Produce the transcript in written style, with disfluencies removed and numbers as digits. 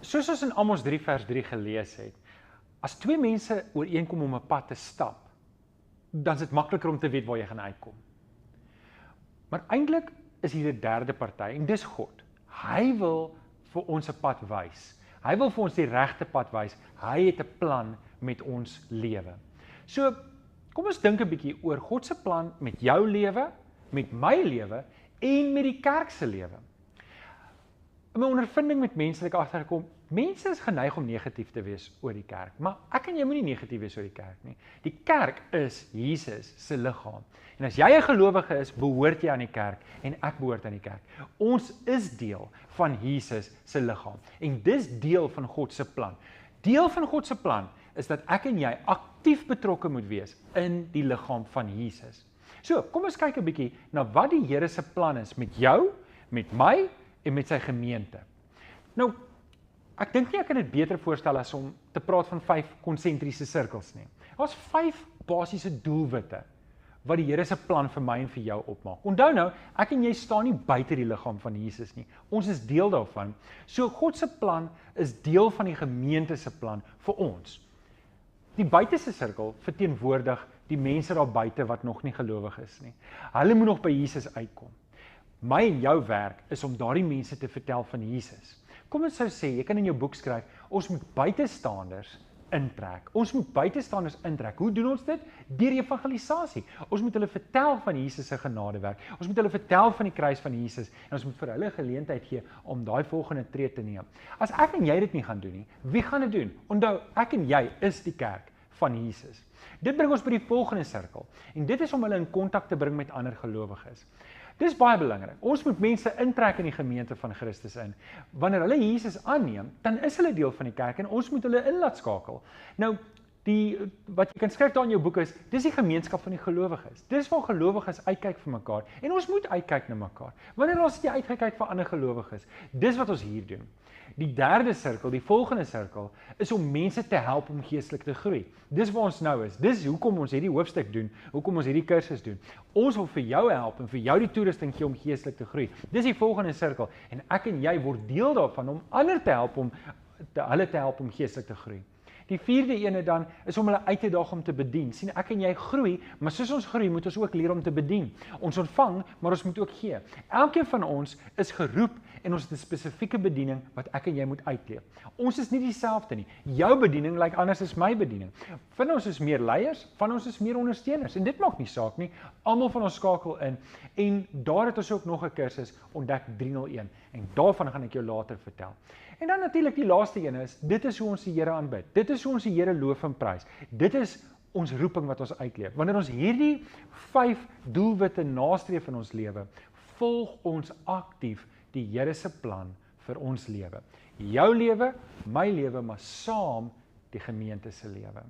Soos ons in Amos 3 vers 3 gelees het, as twee mense ooreenkom om 'n pad te stap, dan is dit makliker om te weet waar jy gaan uitkom. Maar eintlik is hier 'n derde party, en dis God. Hy wil vir ons 'n pad wys. Hy wil vir ons die regte pad wys. Hy het 'n plan met ons lewe. So, kom ons dink 'n bietjie oor God se plan met jou lewe, met my lewe en met die kerk se lewe. In my ondervinding met mense het ek agtergekom, mense is geneig om negatief te wees oor die kerk, maar ek en jy moenie negatief wees oor die kerk nie. Die kerk is Jesus se liggaam. En as jy 'n gelowige is, behoort jy aan die kerk en ek behoort aan die kerk. Ons is deel van Jesus se liggaam en dis deel van God se plan. Deel van God se plan is dat ek en jy aktief betrokke moet wees in die liggaam van Jesus. So, kom ons kyk 'n bietjie na wat die Here se plan is met jou, met my en met sy gemeente. Nou, ek dink nie ek kan dit beter voorstel as om te praat van 5 konsentriese sirkels nie. Daar's 5 basiese doelwitte wat die Here se plan vir my en vir jou opmaak. Onthou nou, ek en jy staan nie buite die liggaam van Jesus nie. Ons is deel daarvan. So God se plan is deel van die gemeente se plan vir ons. Die buiteste sirkel verteenwoordig die mense daar buite wat nog nie gelowig is nie. Hulle moet nog by Jesus uitkom. My en jou werk is om daardie mense te vertel van Jesus. Kom ons sou sê, jy kan in jou boek skryf, ons moet buitestanders intrek. Ons moet buitestanders intrek. Hoe doen ons dit? Deur evangelisasie. Ons moet hulle vertel van Jesus se genadewerk. Ons moet hulle vertel van die kruis van Jesus en ons moet vir hulle 'n geleentheid gee om daai volgende tree te neem. As ek en jy dit nie gaan doen nie, wie gaan dit doen? Onthou, ek en jy is die kerk van Jesus. Dit bring ons by die volgende sirkel en dit is om hulle in kontak te bring met ander gelowiges. Dis baie belangrik. Ons moet mense intrek in die gemeente van Christus in. Wanneer hulle Jesus aanneem, dan is hulle deel van die kerk en ons moet hulle in laat skakel. Nou, wat jy kan skryf daar in jou boek is, dis die gemeenskap van die gelowiges. Dis waar gelowiges uitkyk vir mekaar en ons moet uitkyk na mekaar. Wanneer ons nie uitgekyk vir ander gelowiges, dis wat ons hier doen. Die derde sirkel, die volgende sirkel, is om mense te help om geestelik te groei. Dis waar ons nou is. Dis hoekom ons hierdie hoofstuk doen, hoekom ons hierdie kursus doen. Ons wil vir jou help en vir jou die toerusting gee om geestelik te groei. Dis die volgende sirkel en ek en jy word deel daarvan om ander te help om geestelik te groei. Die vierde ene dan is om hulle uit te daag om te bedien. Sien, ek en jy groei, maar soos ons groei, moet ons ook leer om te bedien. Ons ontvang, maar ons moet ook gee. Elkeen van ons is geroep en ons het 'n spesifieke bediening wat ek en jy moet uitleef. Ons is nie dieselfde nie. Jou bediening lyk anders as my bediening. Van ons is meer leiers, van ons is meer ondersteuners en dit maak nie saak nie. Almal van ons skakel in en daar het ons ook nog 'n kursus Ontdek 301 en daarvan gaan ek jou later vertel. En dan natuurlik die laaste een is, dit is hoe ons die Here aanbid. Dit is hoe ons die Here loof en prys. Dit is ons roeping wat ons uitleef. Wanneer ons hierdie 5 doelwitte nastreef in ons lewe, volg ons aktief die Here se plan vir ons lewe. Jou lewe, my lewe, maar saam die gemeente se lewe.